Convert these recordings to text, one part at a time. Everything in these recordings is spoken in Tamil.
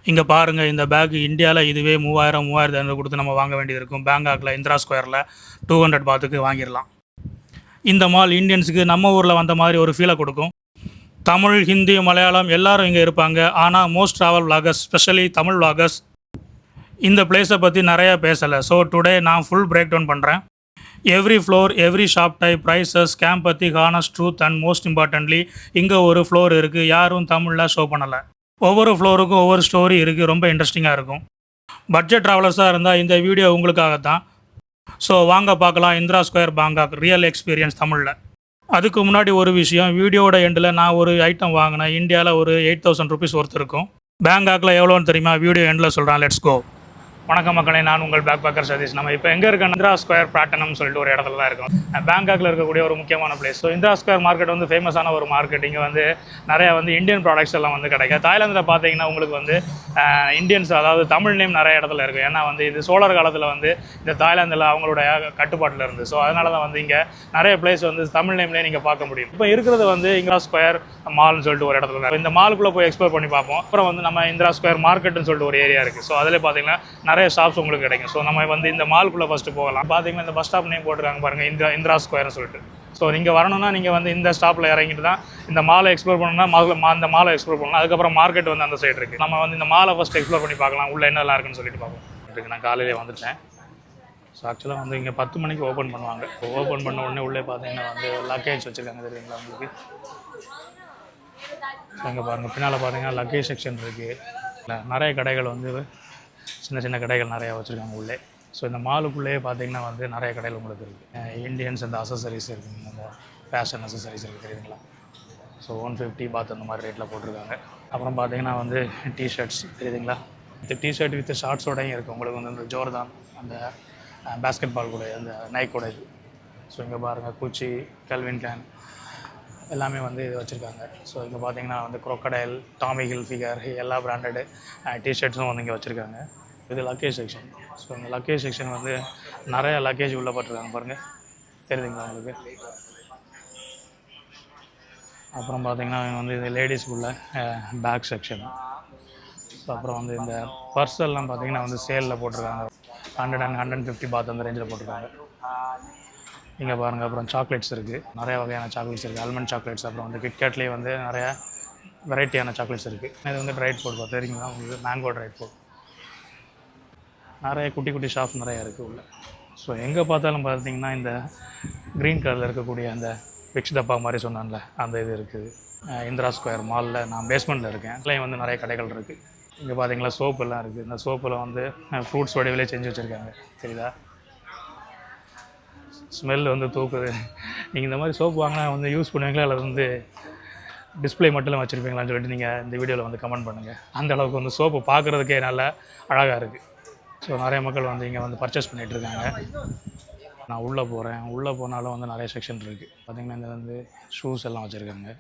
இங்கே பாருங்கள், இந்த பேக் இந்தியாவில் இதுவே 3000 3500 கொடுத்து நம்ம வாங்க வேண்டியது இருக்கும். பேங்காக்கில் இந்திரா ஸ்கொயரில் 200 பாத்துக்கு வாங்கிடலாம். இந்த மால் இந்தியன்ஸுக்கு நம்ம ஊரில் வந்த மாதிரி ஒரு ஃபீலை கொடுக்கும். தமிழ், ஹிந்தி, மலையாளம் எல்லோரும் இங்கே இருப்பாங்க. ஆனால் most travel vloggers, specially Tamil vloggers இந்த பிளேஸை பற்றி நிறையா பேசலை. ஸோ டுடே நான் ஃபுல் பிரேக் டவுன் பண்ணுறேன். Every floor, every shop type, prices, scam பற்றி, honest truth and most importantly இங்கே ஒரு ஃப்ளோர் இருக்குது, யாரும் தமிழில் ஷோ பண்ணலை. ஒவ்வொரு ஃப்ளோருக்கும் ஒவ்வொரு ஸ்டோரி இருக்குது, ரொம்ப இன்ட்ரெஸ்டிங்காக இருக்கும். பட்ஜெட் ட்ராவலர்ஸாக இருந்தால் இந்த வீடியோ உங்களுக்காக தான். ஸோ வாங்க பார்க்கலாம் Indira square Bangkok real experience தமிழில். அதுக்கு முன்னாடி ஒரு விஷயம், வீடியோட எண்டில் நான் ஒரு ஐட்டம் வாங்கினேன். இந்தியாவில் ஒரு 8000 ருபீஸ் ஒர்த் இருக்கும். பேங்காக்கில் எவ்வளோன்னு தெரியுமா? வீடியோ எண்டில் சொல்கிறேன். Let's go. வணக்கம் மக்களே, நான் உங்கள் பேக் பேக்கர் சதீஷ். நம்ம இப்போ எங்கே இருக்க இந்திரா ஸ்கொயர் பிளாட்டினம் சொல்லிட்டு ஒரு இடத்துல தான் இருக்கும். பேங்காக்கில் இருக்கக்கூடிய ஒரு முக்கியமான place. So Indira square market வந்து ஃபேமஸான ஒரு மார்க்கெட். இங்கே வந்து நிறையா வந்து இந்தியன் ப்ராடக்ட்ஸ் எல்லாம் வந்து கிடைக்கும். தாய்லாந்தில் பார்த்தீங்கன்னா உங்களுக்கு வந்து இந்தியன்ஸ், அதாவது தமிழ் நேம் நிறைய இடத்துல இருக்குது. ஏன்னா வந்து இது சோழர் காலத்தில் வந்து இந்த தாய்லாந்தில் அவங்களுடைய கட்டுப்பாட்டில் இருந்து. ஸோ அதனால தான் வந்து இங்கே நிறைய பிளேஸ் வந்து தமிழ் நேம்லேயே நீங்கள் பார்க்க முடியும். இப்போ இருக்கிறது வந்து இந்திரா ஸ்கொயர் மால்னு சொல்லிட்டு ஒரு இடத்துல தான். இந்த மாலுக்குள்ளே போய் எக்ஸ்ப்ளோர் பண்ணி பார்ப்போம். அப்புறம் வந்து நம்ம இந்திரா ஸ்கொயர் மார்க்கெட்னு சொல்லிட்டு ஒரு ஏரியா இருக்குது. ஸோ அதில் பார்த்தீங்கன்னா நிறைய ஷாப்ஸ் உங்களுக்கு கிடைக்கும். ஸோ நம்ம வந்து இந்த மாலுக்குள்ளே ஃபஸ்ட்டு போகலாம். பார்த்தீங்கன்னா இந்த பஸ் ஸ்டாப் நேம் போட்டுருக்காங்க பாருங்கள், இந்திரா ஸ்கொயர்னு சொல்லிட்டு. ஸோ நீங்கள் வரணும்னா நீங்கள் வந்து இந்த ஸ்டாப்பில் இறங்கிட்டு தான் இந்த மாலை எக்ஸ்ப்ளோர் பண்ணணும்னா அந்த மாலை எக்ஸ்ப்ளோர் பண்ணலாம். அதுக்கப்புறம் மார்க்கெட் வந்து அந்த சைடு இருக்குது. நம்ம வந்து இந்த மாலை ஃபஸ்ட் எக்ஸ்ப்ளோர் பண்ணி பார்க்கலாம், உள்ளே என்னெல்லாம் இருக்குன்னு சொல்லிட்டு பார்ப்போம். நான் காலையிலே வந்துட்டேன். ஸோ ஆக்சுவலாக வந்து இங்கே 10 மணிக்கு ஓப்பன் பண்ணுவாங்க. ஓப்பன் பண்ண உடனே உள்ளே பார்த்தீங்கன்னா வந்து லக்கேஜ் வச்சுருக்காங்க, தெரியுங்களா உங்களுக்கு? ஸோ இங்கே பாருங்கள், பின்னால் பார்த்தீங்கன்னா லக்கேஜ் செக்ஷன் இருக்குது. நிறைய கடைகள் வந்து சின்ன சின்ன கடைகள் நிறையா வச்சுருக்காங்க உள்ளே. ஸோ இந்த மாலுக்குள்ளேயே பார்த்தீங்கன்னா வந்து நிறைய கடைகள் உங்களுக்கு இருக்குது. இந்தியன்ஸ் இந்த அசசரிஸ் இருக்குங்க, இந்த ஃபேஷன் அசசரிஸ் இருக்குது, தெரியுதுங்களா? ஸோ 150 பாத் அந்த மாதிரி ரேட்டில் போட்டிருக்காங்க. அப்புறம் பார்த்தீங்கன்னா வந்து டிஷர்ட்ஸ், தெரியுதுங்களா? இந்த டிஷர்ட் வித் ஷார்ட்ஸோடையும் இருக்குது. உங்களுக்கு வந்து இந்த ஜோர்தான், அந்த பேஸ்கெட் பால் கூட, அந்த நைக்கோட இது. ஸோ இங்கே பாருங்கள், குச்சி, கல்வின் கிளைன் எல்லாமே வந்து இது வச்சுருக்காங்க. ஸோ இங்கே பார்த்தீங்கன்னா வந்து crocodile, டாமி ஹில்ஃபிகர் எல்லா பிராண்டடு டிஷர்ட்ஸும் வந்து இங்கே வச்சுருக்காங்க. இது லக்கேஜ் செக்ஷன். ஸோ இந்த லக்கேஜ் செக்ஷன் வந்து நிறைய லக்கேஜ் உள்ளே போட்டிருக்காங்க பாருங்கள், தெரியுதுங்களா உங்களுக்கு? அப்புறம் பார்த்தீங்கன்னா வந்து இது லேடிஸ்க்குள்ள பேக் செக்ஷன். ஸோ அப்புறம் வந்து இந்த பர்ஸ் எல்லாம் பார்த்தீங்கன்னா வந்து சேலில் போட்டிருக்காங்க. 100 and 150 பாத் அந்த ரேஞ்சில் போட்டிருக்காங்க. இங்கே பாருங்கள். அப்புறம் சாக்லேட்ஸ் இருக்குது, நிறைய வகையான சாக்லேட்ஸ் இருக்குது. ஆல்மண்ட் சாக்லேட்ஸ், அப்புறம் வந்து கிட்கேட்லேயே வந்து நிறையா வெரைட்டியான சாக்லேட்ஸ் இருக்குது. இது வந்து ட்ரை ஃப்ரூட், தெரியுங்களா உங்களுக்கு? Mango dry fruit. நிறைய குட்டி குட்டி ஷாப்ஸ் நிறையா இருக்குது உள்ள. ஸோ எங்கே பார்த்தாலும் பார்த்தீங்கன்னா இந்த க்ரீன் கலரில் இருக்கக்கூடிய அந்த விக்ஸ் டப்பா மாதிரி சொன்னான்ல, அந்த இது இருக்குது. இந்திரா ஸ்கொயர் மாலில் நான் பேஸ்மெண்ட்டில் இருக்கேன். அதுலேயும் வந்து நிறைய கடைகள் இருக்குது. இங்கே பார்த்தீங்களா சோப்பு எல்லாம் இருக்குது. இந்த சோப்பில் வந்து ஃப்ரூட்ஸ் வடிவிலே செஞ்சு வச்சுருக்காங்க, தெரியுதா? ஸ்மெல் வந்து தூக்குது. நீங்கள் இந்த மாதிரி சோப்பு வாங்கினா வந்து யூஸ் பண்ணுவீங்களா, அல்லது வந்து டிஸ்பிளே மட்டும் வச்சுருப்பீங்களான்னு சொல்லிட்டு நீங்கள் இந்த வீடியோவில் வந்து கமெண்ட் பண்ணுங்கள். அந்த அளவுக்கு வந்து சோப்பு பார்க்குறதுக்கே நல்லா அழகாக இருக்குது. ஸோ நிறைய மக்கள் வந்து இங்கே வந்து பர்ச்சேஸ் பண்ணிகிட்ருக்காங்க. நான் உள்ளே போகிறேன். உள்ளே போனாலும் வந்து நிறைய செக்ஷன் இருக்குது. பார்த்திங்கன்னா இந்த வந்து ஷூஸ் எல்லாம் வச்சுருக்காங்க.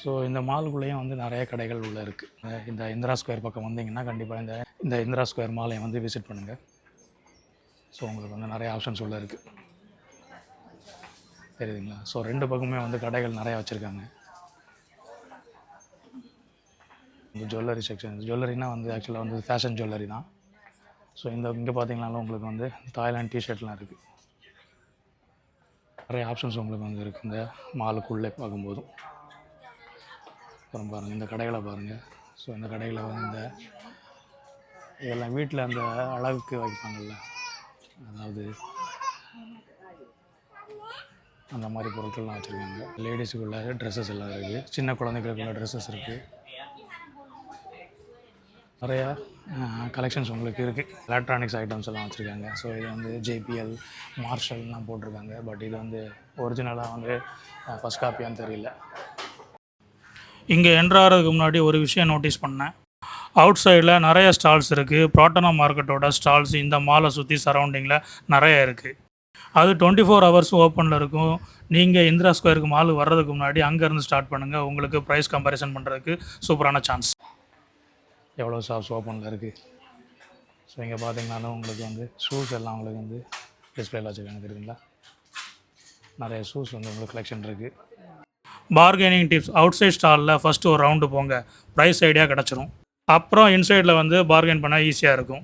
ஸோ இந்த மாலுக்குள்ளேயும் வந்து நிறைய கடைகள் உள்ளே இருக்குது. இந்த இந்திரா ஸ்கொயர் பக்கம் வந்தீங்கன்னா கண்டிப்பாக இந்த இந்திரா ஸ்கொயர் மாலையை வந்து விசிட் பண்ணுங்கள். ஸோ உங்களுக்கு வந்து நிறைய ஆப்ஷன்ஸ் உள்ளே இருக்குது, தெரியுதுங்களா? ஸோ 2 பக்கமே வந்து கடைகள் நிறையா வச்சுருக்காங்க. இந்த ஜுவல்லரி செக்ஷன், ஜுவல்லரினால் வந்து ஆக்சுவலாக வந்து ஃபேஷன் ஜுவல்லரி தான். ஸோ இங்கே பார்த்தீங்கன்னாலும் உங்களுக்கு வந்து தாய்லாண்ட் டிஷர்ட்லாம் இருக்குது. நிறைய ஆப்ஷன்ஸ் உங்களுக்கு வந்து இருக்குது இந்த மாலுக்குள்ளே பார்க்கும்போதும். அப்புறம் பாருங்கள், இந்த கடைகளை பாருங்கள். ஸோ இந்த கடைகளை வந்து இந்த இதெல்லாம் வீட்டில் அந்த அழகுக்கு வைப்பாங்கள்ல, அதாவது அந்த மாதிரி பொருட்கள்லாம் வச்சுருக்காங்க. லேடிஸுக்குள்ள ட்ரெஸ்ஸஸ் எல்லாம் இருக்குது, சின்ன குழந்தைகளுக்குள்ள ட்ரெஸ்ஸஸ் இருக்குது. நிறையா கலெக்ஷன்ஸ் உங்களுக்கு இருக்குது. எலக்ட்ரானிக்ஸ் ஐட்டம்ஸ் எல்லாம் வச்சுருக்காங்க. ஸோ இது வந்து JBL, மார்ஷல்லாம் போட்டிருக்காங்க. பட் இது வந்து ஒரிஜினலாக வந்து ஃபஸ்ட் காப்பியான்னு தெரியல. இங்கே என்ட்ராகிறதுக்கு முன்னாடி ஒரு விஷயம் நோட்டீஸ் பண்ணேன். அவுட் சைடில் நிறைய ஸ்டால்ஸ் இருக்குது. புராட்டனா மார்க்கெட்டோட ஸ்டால்ஸ் இந்த மாலை சுற்றி சரௌண்டிங்கில் நிறைய இருக்குது. அது 24 ஹவர்ஸ் ஓப்பனில் இருக்கும். நீங்கள் இந்திரா ஸ்கொயருக்கு மால் வர்றதுக்கு முன்னாடி அங்கேருந்து ஸ்டார்ட் பண்ணுங்கள். உங்களுக்கு ப்ரைஸ் கம்பேரிசன் பண்ணுறதுக்கு சூப்பரான சான்ஸ். எவ்வளோ ஷாப்ஸ் ஓப்பனில் இருக்குது. ஸோ இங்கே பார்த்தீங்கன்னாலும் உங்களுக்கு வந்து ஷூஸ் எல்லாம் உங்களுக்கு வந்து டிஸ்பிளேல வச்சுருக்காங்க, தெரியுங்களா? நிறைய ஷூஸ் வந்து உங்களுக்கு கலெக்ஷன் இருக்குது. பார்கெனிங் டிப்ஸ் அவுட் சைட் ஸ்டாலில் ஃபஸ்ட்டு ஒரு ரவுண்டு போங்க, ப்ரைஸ் ஐடியா கிடச்சிரும். அப்புறம் இன்சைடில் வந்து பார்கெயின் பண்ண ஈஸியாக இருக்கும்.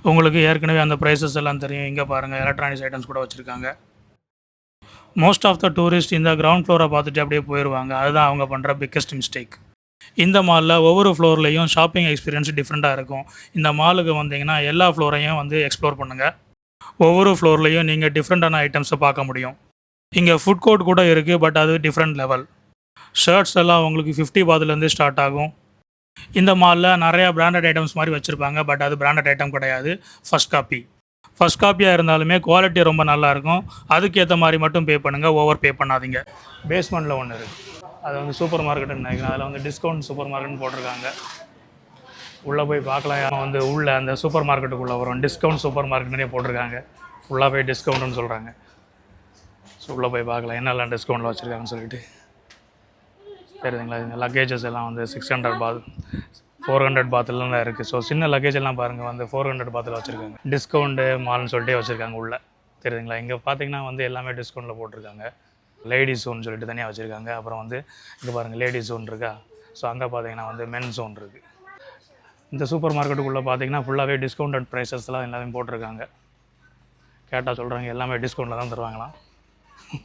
உங்களுக்கு ஏற்கனவே அந்த ப்ரைஸஸ் எல்லாம் தெரியும். இங்கே பாருங்கள், எலக்ட்ரானிக்ஸ் ஐட்டம்ஸ் கூட வச்சுருக்காங்க. மோஸ்ட் ஆஃப் த டூரிஸ்ட் இந்த கிரவுண்ட் ஃப்ளோரை பார்த்துட்டு அப்படியே போயிடுவாங்க. அதுதான் அவங்க பண்ணுற பிக்கஸ்ட் மிஸ்டேக். இந்த மாலில் ஒவ்வொரு ஃப்ளோர்லேயும் ஷாப்பிங் எக்ஸ்பீரியன்ஸ் டிஃப்ரெண்ட்டாக இருக்கும். இந்த மாலுக்கு வந்தீங்கன்னா எல்லா ஃப்ளோரையும் வந்து எக்ஸ்ப்ளோர் பண்ணுங்கள். ஒவ்வொரு ஃப்ளோர்லேயும் நீங்கள் டிஃப்ரெண்ட்டான ஐட்டம்ஸை பார்க்க முடியும். இங்கே ஃபுட் கோர்ட் கூட இருக்குது, பட் அது டிஃப்ரெண்ட் லெவல். ஷர்ட்ஸ் எல்லாம் உங்களுக்கு 50 பாத்துலேருந்து ஸ்டார்ட் ஆகும். இந்த மாலில் நிறையா பிராண்டட் ஐட்டம்ஸ் மாதிரி வச்சுருப்பாங்க, பட் அது பிராண்டட் ஐட்டம் கிடையாது, ஃபஸ்ட் காப்பி. ஃபஸ்ட் காப்பியாக இருந்தாலுமே குவாலிட்டி ரொம்ப நல்லாயிருக்கும். அதுக்கேற்ற மாதிரி மட்டும் பே பண்ணுங்கள், ஓவர் பே பண்ணாதீங்க. பேஸ்மெண்ட்டில் ஒன்று இருக்குது, அது வந்து சூப்பர் மார்க்கெட்டுன்னு நினைக்கிறேன். அதில் வந்து டிஸ்கவுண்ட் சூப்பர் மார்க்கெட்னு போட்டிருக்காங்க. உள்ளே போய் பார்க்கலாம். வந்து உள்ளே அந்த சூப்பர் மார்க்கெட்டுக்குள்ளே வரும், டிஸ்கவுண்ட் சூப்பர் மார்க்கெட்னே போட்டிருக்காங்க. ஃபுல்லாக போய் டிஸ்கவுண்ட்டுன்னு சொல்கிறாங்க. ஸோ உள்ளே போய் பார்க்கலாம் என்னெல்லாம் டிஸ்கவுண்ட்டில் வச்சுருக்காங்கன்னு சொல்லிட்டு. தெரியுதுங்களா? இந்த லக்கேஜஸ் எல்லாம் வந்து 600 பாத், 400 பாத்துலாம் தான் இருக்குது. ஸோ சின்ன லக்கேஜ் எல்லாம் பாருங்கள் வந்து 400 பாத்தில் வச்சுருக்காங்க. டிஸ்கவுண்ட்டு மால்னு சொல்லிட்டே வச்சுருக்காங்க உள்ளே. தெரியுதுங்களா? இங்கே பார்த்தீங்கன்னா வந்து எல்லாமே டிஸ்கவுண்ட்டில் போட்டிருக்காங்க. லேடிஸ் ஜோன் சொல்லிட்டு தனியாக வச்சுருக்காங்க. அப்புறம் வந்து இங்கே பாருங்கள், லேடிஸ் ஜோன் இருக்கா. ஸோ அங்கே பார்த்தீங்கன்னா வந்து மென்ஸ் ஜோன் இருக்குது. இந்த சூப்பர் மார்க்கெட்டுக்குள்ளே பார்த்தீங்கன்னா ஃபுல்லாகவே டிஸ்கவுண்டட் ப்ரைஸஸ்லாம் எல்லாமே போட்டிருக்காங்க. கேட்டால் சொல்கிறாங்க எல்லாமே டிஸ்கவுண்ட்டில் தான் தருவாங்களாம்.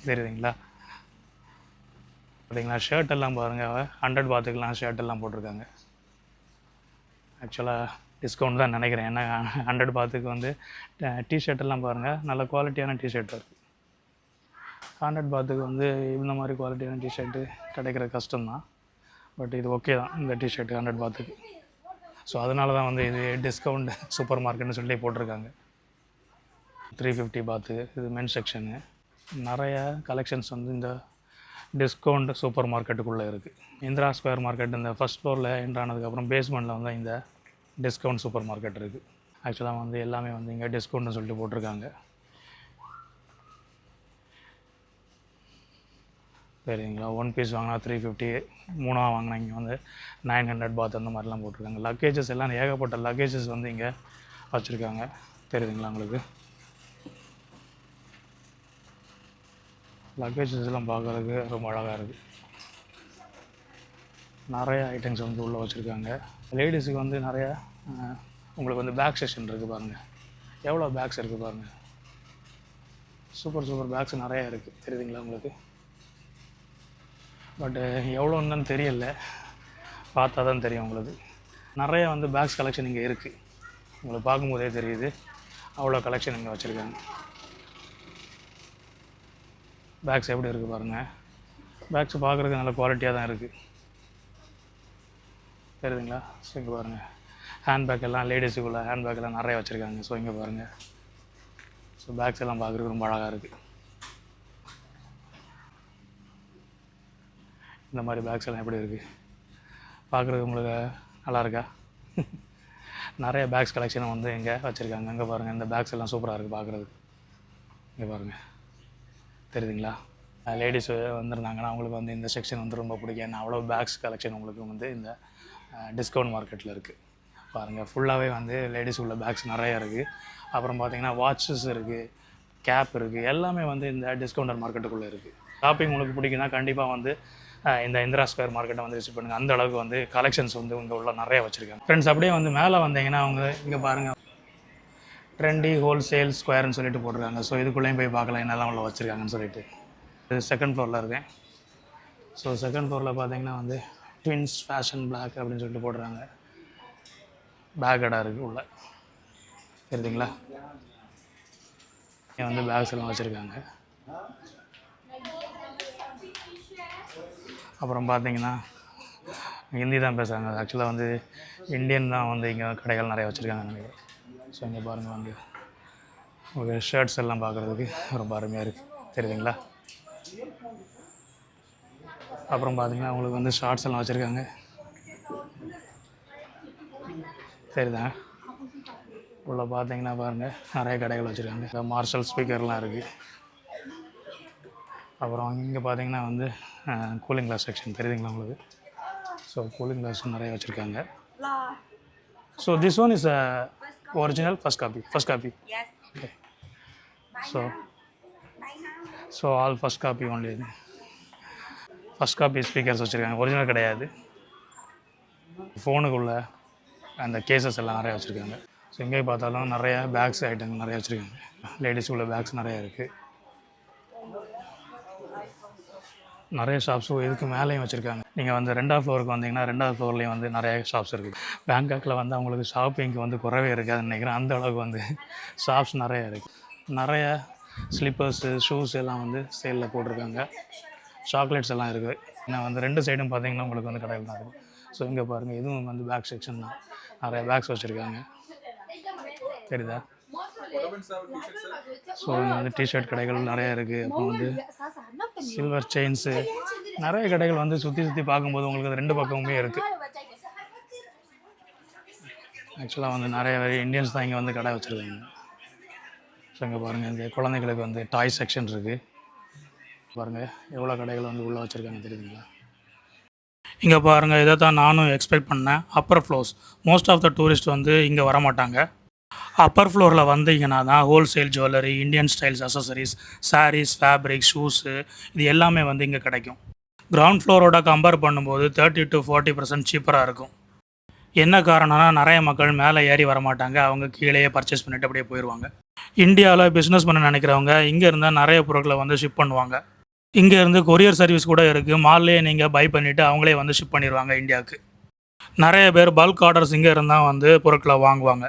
தெரியுதுங்களா? பார்த்தீங்களா? ஷர்ட் எல்லாம் பாருங்கள், 100 பாத்துக்கெலாம் ஷர்ட் எல்லாம் போட்டிருக்காங்க. ஆக்சுவலாக டிஸ்கவுண்ட் தான் நினைக்கிறேன். ஏன்னா 100 பாத்துக்கு வந்து டிஷர்ட் எல்லாம் பாருங்கள், நல்ல குவாலிட்டியான டிஷர்ட் இருக்குது. 100 பாத்துக்கு வந்து இந்த மாதிரி குவாலிட்டியான டிஷர்ட்டு கிடைக்கிற கஷ்டம்தான். பட் இது ஓகே தான், இந்த டிஷர்ட்டு 100 பாத்துக்கு. ஸோ அதனால தான் வந்து இது டிஸ்கவுண்ட் சூப்பர் மார்க்கெட்னு சொல்லி போட்டிருக்காங்க. 350 பாத்து இது மென்ஸ் செக்ஷனு. நிறைய கலெக்ஷன்ஸ் வந்து இந்த டிஸ்கவுண்ட் சூப்பர் மார்க்கெட்டுக்குள்ளே இருக்குது. இந்திரா ஸ்கொயர் மார்க்கெட் இந்த ஃபஸ்ட் ஃப்ளோரில் என்ட்ரு ஆனதுக்கப்புறம் பேஸ்மெண்ட்டில் வந்து இந்த டிஸ்கவுண்ட் சூப்பர் மார்க்கெட் இருக்குது. ஆக்சுவலாக வந்து எல்லாமே வந்து இங்கே டிஸ்கவுண்ட்னு சொல்லிட்டு போட்டிருக்காங்க. சரிங்களா? 1 பீஸ் வாங்கினா 350, 3 வாங்கினா இங்கே வந்து 900 பாத் அந்த மாதிரிலாம் போட்டிருக்காங்க. லக்கேஜஸ் எல்லாம் ஏகப்பட்ட லக்கேஜஸ் வந்து இங்கே வச்சுருக்காங்க. தெரியுதுங்களா உங்களுக்கு? லக்கேஜஸ் எல்லாம் பார்க்குறதுக்கு ரொம்ப அழகாக இருக்குது. நிறைய ஐட்டம்ஸ் வந்து உள்ளே வச்சுருக்காங்க. லேடிஸுக்கு வந்து நிறையா உங்களுக்கு வந்து பேக் செக்ஷன் இருக்குது பாருங்கள். எவ்வளோ பேக்ஸ் இருக்குது பாருங்கள். சூப்பர் பேக்ஸ் நிறையா இருக்குது. தெரியுதுங்களா உங்களுக்கு? பட்டு எவ்வளோன்னு தெரியல, பார்த்தா தான் தெரியும் உங்களுக்கு. நிறைய வந்து பேக்ஸ் கலெக்ஷன் இங்கே இருக்குது. உங்களுக்கு பார்க்கும்போதே தெரியுது அவ்வளோ கலெக்ஷன் இங்கே வச்சுருக்காங்க. பேக்ஸ் எப்படி இருக்குது பாருங்கள். பேக்ஸ் பார்க்குறதுக்கு நல்ல குவாலிட்டியாக தான் இருக்குது. தெரியுதுங்களா? ஸோ இங்கே பாருங்கள், ஹேண்ட்பேக் எல்லாம் லேடிஸுக்குள்ள ஹேண்ட்பேக் எல்லாம் நிறைய வச்சுருக்காங்க. ஸோ இங்கே பாருங்கள். ஸோ பேக்ஸ் எல்லாம் பார்க்குறதுக்கு ரொம்ப அழகாக இருக்குது. இந்த மாதிரி பேக்ஸ் எல்லாம் எப்படி இருக்குது பார்க்குறதுக்கு உங்களுக்கு நல்லா இருக்கா? நிறைய பேக்ஸ் கலெக்ஷனும் வந்து இங்கே வச்சுருக்காங்க. இங்கே பாருங்கள், இந்த பேக்ஸ் எல்லாம் சூப்பராக இருக்குது பார்க்குறதுக்கு. இங்கே பாருங்கள், தெரியுதுங்களா? லேடிஸ் வந்திருந்தாங்கன்னா அவங்களுக்கு வந்து இந்த செக்ஷன் வந்து ரொம்ப பிடிக்கும். ஏன்னா அவ்வளோ பேக்ஸ் கலெக்ஷன் உங்களுக்கு வந்து இந்த டிஸ்கவுண்ட் மார்க்கெட்டில் இருக்குது. பாருங்கள், ஃபுல்லாகவே வந்து லேடிஸ் உள்ள பேக்ஸ் நிறையா இருக்குது. அப்புறம் பார்த்திங்கன்னா வாட்சஸ் இருக்குது, கேப் இருக்குது, எல்லாமே வந்து இந்த டிஸ்கவுண்டர் மார்க்கெட்டுக்குள்ளே இருக்குது. ஷாப்பிங் உங்களுக்கு பிடிக்குன்னா கண்டிப்பாக வந்து இந்த இந்திரா ஸ்கொயர் மார்க்கெட்டை வந்து விசிட் பண்ணுங்கள். அந்த அளவுக்கு வந்து கலெக்ஷன்ஸ் வந்து இங்கே உள்ள நிறையா வச்சுருக்காங்க. ஃப்ரெண்ட்ஸ், அப்படியே வந்து மேலே வந்தீங்கன்னா அவங்க இங்கே பாருங்கள், ட்ரெண்டி ஹோல்சேல் ஸ்கொயர்னு சொல்லிட்டு போட்டிருக்காங்க. ஸோ இதுக்குள்ளேயும் போய் பார்க்கலாம் என்னெல்லாம் உள்ள வச்சுருக்காங்கன்னு சொல்லிட்டு. இது செகண்ட் ஃப்ளோரில் இருக்கேன். ஸோ செகண்ட் ஃப்ளோரில் பார்த்தீங்கன்னா வந்து ட்வின்ஸ் ஃபேஷன் பிளாக் அப்படின்னு சொல்லிட்டு போடுறாங்க. பேக் கடை இருக்குது உள்ள. தெரியுதுங்களா? இங்கே வந்து பேக்ஸ் எல்லாம் வச்சுருக்காங்க. அப்புறம் பார்த்தீங்கன்னா ஹிந்தி தான் பேசுகிறாங்க. ஆக்சுவலாக வந்து இந்தியன் தான் வந்து இங்கே கடைகள் நிறைய வச்சுருக்காங்க நினைக்கிறேன். ஸோ இங்கே பாருங்கள் வந்து ஒரு ஷர்ட்ஸ் எல்லாம் பார்க்குறதுக்கு ரொம்ப அருமையாக இருக்குது. தெரியுதுங்களா? அப்புறம் பார்த்தீங்கன்னா உங்களுக்கு வந்து ஷார்ட்ஸ் எல்லாம் வச்சுருக்காங்க. சரிதாங்க. உள்ள பார்த்தீங்கன்னா பாருங்கள் நிறைய கடைகள் வச்சுருக்காங்க. மார்ஷல் ஸ்பீக்கர்லாம் இருக்குது. அப்புறம் இங்கே பார்த்தீங்கன்னா வந்து கூலிங் கிளாஸ் செக்ஷன். தெரியுதுங்களா உங்களுக்கு? ஸோ கூலிங் கிளாஸ் நிறைய வச்சுருக்காங்க. So this one is original first copy. Yes. Okay. So all first copy only. First copy speakers வச்சுருக்காங்க, ஒரிஜினல் கிடையாது. ஃபோனுக்குள்ள அந்த கேசஸ் எல்லாம் நிறையா வச்சுருக்காங்க. ஸோ எங்கே பார்த்தாலும் நிறையா பேக்ஸ் ஐட்டங்கள் நிறையா வச்சுருக்காங்க. லேடிஸுக்குள்ள பேக்ஸ் நிறையா இருக்குது. நிறைய ஷாப்ஸும் இதுக்கு மேலேயும் வச்சுருக்காங்க. நீங்கள் வந்து 2வது ஃப்ளோருக்கு வந்தீங்கன்னா 2வது ஃப்ளோர்லேயும் வந்து நிறைய ஷாப்ஸ் இருக்குது. பேங்காக்கில் வந்து அவங்களுக்கு ஷாப்பிங்க்கு வந்து குறவே இருக்காதுன்னு நினைக்கிறேன். அந்த அளவுக்கு வந்து ஷாப்ஸ் நிறையா இருக்குது. நிறைய ஸ்லிப்பர்ஸு ஷூஸ் எல்லாம் வந்து சேலில் போட்டிருக்காங்க. சாக்லேட்ஸ் எல்லாம் இருக்குது. ஏன்னா வந்து 2 சைடும் பார்த்தீங்கன்னா உங்களுக்கு வந்து கடையில் தான் இருக்குது. ஸோ இங்கே பாருங்கள், இதுவும் வந்து பேக் செக்ஷன் தான். நிறைய பேக்ஸ் வச்சுருக்காங்க, தெரியுதா? ஸோ இங்கே வந்து டிஷர்ட் கடைகள் நிறையா இருக்குது. அப்புறம் வந்து சில்வர் செயின்ஸு நிறைய கடைகள் வந்து சுற்றி பார்க்கும்போது உங்களுக்கு அது 2 பக்கமுமே இருக்குது. ஆக்சுவலாக வந்து நிறைய இந்தியன்ஸ் தான் இங்கே வந்து கடை வச்சுருக்காங்க. ஸோ இங்கே பாருங்கள், இந்த குழந்தைகளுக்கு வந்து டாய் செக்ஷன் இருக்குது. பாருங்கள் எவ்வளோ கடைகள் வந்து உள்ளே வச்சுருக்காங்க, தெரியுதுங்களா? இங்கே பாருங்கள், இதை தான் நானும் எக்ஸ்பெக்ட் பண்ணேன். Upper floors most of the tourist வந்து இங்கே வரமாட்டாங்க. அப்பர் ஃப்ளோரில் வந்தீங்கன்னா தான் wholesale jewellery, Indian styles accessories, sarees, fabric, shoes இது எல்லாமே வந்து இங்கே கிடைக்கும். கிரவுண்ட் ஃப்ளோரோட கம்பேர் பண்ணும்போது 30 to 40% சீப்பராக இருக்கும். என்ன காரணம்னா நிறைய மக்கள் மேலே ஏறி வரமாட்டாங்க, அவங்க கீழேயே பர்ச்சேஸ் பண்ணிவிட்டு அப்படியே போயிடுவாங்க. இந்தியாவில் பிஸ்னஸ் பண்ண நினைக்கிறவங்க இங்கே இருந்தால் நிறைய பொருட்களை வந்து ஷிப் பண்ணுவாங்க. இங்கே இருந்து கொரியர் சர்வீஸ் கூட இருக்குது. மால்லேயே நீங்கள் பை பண்ணிவிட்டு அவங்களே வந்து ஷிப் பண்ணிடுவாங்க இந்தியாவுக்கு. நிறைய பேர் பல்க் ஆர்டர்ஸ் இங்கே இருந்தால் வந்து பொருட்களை வாங்குவாங்க.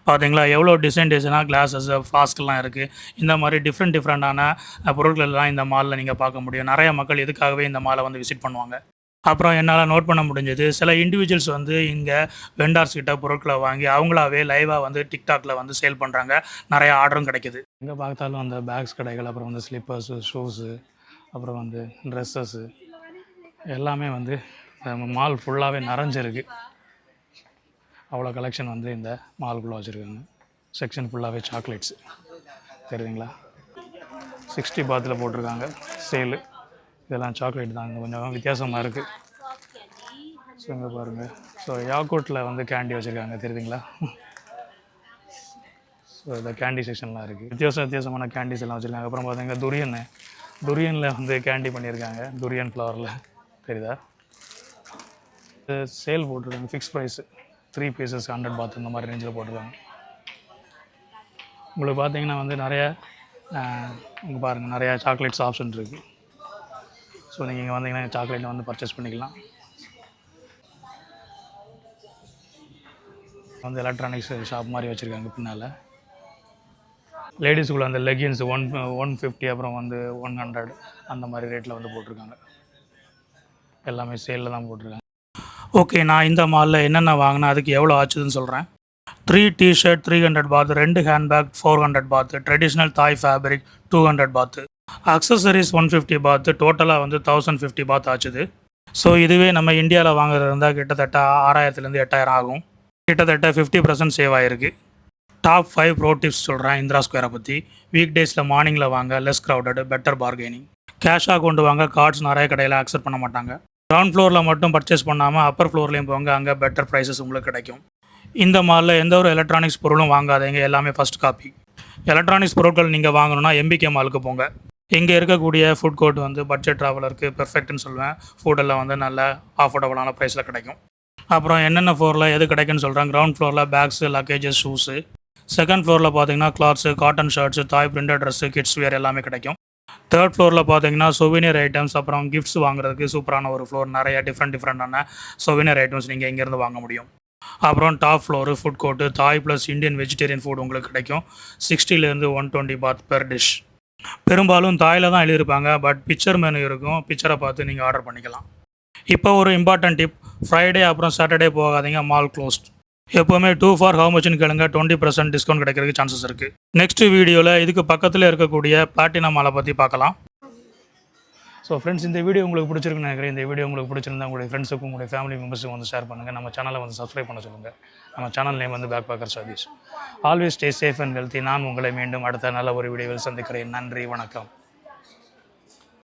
பார்த்தீங்களா எவ்வளோ டிசைனாக கிளாஸஸ், ஃப்ளாஸ்க்லாம் இருக்குது. இந்த மாதிரி டிஃப்ரெண்ட்டான பொருட்கள் எல்லாம் இந்த மாலில் நீங்கள் பார்க்க முடியும். நிறைய மக்கள் இதுக்காகவே இந்த மாலை வந்து விசிட் பண்ணுவாங்க. அப்புறம் என்னால் நோட் பண்ண முடிஞ்சது, சில இண்டிவிஜுவல்ஸ் வந்து இங்கே வெண்டார்ஸ் கிட்ட பொருட்களை வாங்கி அவங்களாவே லைவாக வந்து டிக்டாக்ல வந்து சேல் பண்ணுறாங்க. நிறைய ஆர்டரும் கிடைக்கிது. எங்கே பார்த்தாலும் அந்த பேக்ஸ் கடைகள், அப்புறம் வந்து ஸ்லிப்பர்ஸு, ஷூஸு, அப்புறம் வந்து ட்ரெஸ்ஸஸ்ஸு எல்லாமே வந்து மால் ஃபுல்லாகவே நிறைஞ்சிருக்கு. அவ்வளோ கலெக்ஷன் வந்து இந்த மால்குள்ளே வச்சுருக்காங்க. செக்ஷன் ஃபுல்லாகவே சாக்லேட்ஸு, தெரியுதுங்களா? 60 பாத்தில் போட்டிருக்காங்க சேலு. இதெல்லாம் சாக்லேட் தான், இங்கே கொஞ்சம் வித்தியாசமாக இருக்குது. ஸோ இங்கே பாருங்கள், ஸோ யாக்கூட்டில் வந்து கேண்டி வச்சுருக்காங்க, தெரியுதுங்களா? ஸோ இந்த கேண்டி செக்ஷன்லாம் இருக்குது. வித்தியாசமான கேண்டிஸ் எல்லாம் வச்சுருக்காங்க. அப்புறம் பார்த்தீங்கன்னா துரியனில் வந்து கேண்டி பண்ணியிருக்காங்க, துரியன் ஃப்ளவரில், தெரியுதா? சேல் போட்டிருக்காங்க, ஃபிக்ஸ் ப்ரைஸு, 3 பீசஸ் 100 பாத் இந்த மாதிரி ரேஞ்சில் போட்டிருக்காங்க. உங்களுக்கு பார்த்தீங்கன்னா வந்து இங்கே பாருங்கள் நிறையா சாக்லேட்ஸ் ஆப்ஷன் இருக்குது. ஸோ நீங்கள் இங்கே வந்தீங்கன்னா சாக்லேட்டை வந்து பர்ச்சேஸ் பண்ணிக்கலாம். வந்து எலக்ட்ரானிக்ஸ் ஷாப் மாதிரி வச்சுருக்காங்க பின்னால். லேடிஸுக்குள்ள அந்த லெகின்ஸ் 150 அப்புறம் வந்து 100 அந்த மாதிரி ரேட்டில் வந்து போட்டிருக்காங்க. எல்லாமே சேலில் தான் போட்டிருக்காங்க. ஓகே, நான் இந்த மாலில் என்னென்ன வாங்கினேன், அதுக்கு எவ்வளோ ஆச்சுதுன்னு சொல்கிறேன். 3 டிஷர்ட் 300 பாத், 2 ஹேண்ட்பேக் 400 பாத், ட்ரெடிஷ்னல் தாய் ஃபேப்ரிக் 200 பாத், அக்சசரிஸ் 150 பாத், டோட்டலாக வந்து 1050 பாத் ஆச்சுது. ஸோ இதுவே நம்ம இந்தியாவில் வாங்குறது இருந்தால் கிட்டத்தட்ட 6000லேருந்து 8000 ஆகும். கிட்டத்தட்ட 50% சேவ் ஆகிருக்கு. டாப் 5 ப்ரோ டிப்ஸ் சொல்கிறேன் இந்திரா ஸ்கொயரை பற்றி. வீக் டேஸில் மார்னிங்கில் வாங்க, லெஸ் க்ரௌடட், பெட்டர் பார்கெனிங். கேஷாக கொண்டு வாங்க, கார்ட்ஸ் நிறைய கடையில் அக்செப்ட் பண்ண மாட்டாங்க. கிரவுண்ட் ஃப்ளோரில் மட்டும் பர்ச்சேஸ் பண்ணாமல் அப்பர் ஃப்ளோர்லேயும் போங்க, அங்கே பெட்டர் ப்ரைஸஸ் உங்களுக்கு கிடைக்கும். இந்த மாலில் எந்த ஒரு எலக்ட்ரானிக்ஸ் பொருளும் வாங்காதீங்க, எல்லாமே ஃபஸ்ட் காப்பி. எலக்ட்ரானிக்ஸ் பொருட்கள் நீங்கள் வாங்கணுன்னா MBK மாலுக்கு போங்க. இங்கே இருக்கக்கூடிய ஃபுட் கோர்ட் வந்து பட்ஜெட் ட்ராவலருக்கு பெர்ஃபெக்ட்னு சொல்லுவேன். ஃபுட்டெல்லாம் வந்து நல்ல அஃபோர்டபுளான ப்ரைஸில் கிடைக்கும். அப்புறம் என்னென்ன ஃப்ளோரில் எது கிடைக்குன்னு சொல்கிறேன். கிரவுண்ட் ஃப்ளோரில் பேக்ஸு, லக்கேஜஸ், ஷூஸு. செகண்ட் ஃப்ளோரில் பார்த்தீங்கன்னா கிளாத்ஸு, காட்டன் ஷர்ட்ஸு, தாய் பிரிண்டட் ட்ரெஸ்ஸு, கிட்ஸ் வேர் எல்லாமே கிடைக்கும். தேர்ட் ஃப்ளோரில் பார்த்தீங்கன்னா சொவினியர் ஐட்டம்ஸ், அப்புறம் கிஃப்ட்ஸ் வாங்குறதுக்கு சூப்பரான ஒரு ஃப்ளோர். நிறைய டிஃப்ரெண்டான சொவினியர் ஐட்டம்ஸ் நீங்கள் இங்கேருந்து வாங்க முடியும். அப்புறம் டாப் ஃப்ளோரு ஃபுட் கோர்ட்டு, தாய் ப்ளஸ் இந்தியன் வெஜிடேரியன் ஃபுட் உங்களுக்கு கிடைக்கும். 60லேருந்து 120 பாத் பெர் டிஷ். பெரும்பாலும் தாயில் தான் எழுதியிருப்பாங்க, பட் பிக்சர் மெனு இருக்கும், பிக்சரை பார்த்து நீங்கள் ஆர்டர் பண்ணிக்கலாம். இப்போ ஒரு இம்பார்ட்டன்ட் டிப், ஃப்ரைடே அப்புறம் சாட்டர்டே போகாதீங்க, மால் க்ளோஸ்ட். எப்போவுமே 2 ஃபார் ஹவு மச்னு கேளுங்க, 20% டிஸ்கவுண்ட் கிடைக்கிறதுக்கு சான்சஸ் இருக்குது. நெக்ஸ்ட் வீடியோவில் இதுக்கு பக்கத்தில் இருக்கக்கூடிய பிளாட்டினம் மாலை பற்றி பார்க்கலாம். ஸோ ஃப்ரெண்ட்ஸ், இந்த வீடியோ உங்களுக்கு பிடிச்சிருக்குன்னு நினைக்கிறேன். இந்த வீடியோ உங்களுக்கு பிடிச்சிருந்தா உங்களுடைய ஃப்ரெண்ட்ஸுக்கும் உங்களுடைய ஃபேமிலி மெம்பர்ஸுக்கும் வந்து ஷேர் பண்ணுங்கள். நம்ம சேனலை வந்து சப்ஸ்கிரைப் பண்ண சொல்லுங்கள். நம்ம சேனல் நேம் வந்து backpacker service. Always stay safe and healthy. நான் உங்களை மீண்டும் அடுத்த நல்ல ஒரு வீடியோவில் சந்திக்கிறேன். நன்றி, வணக்கம்.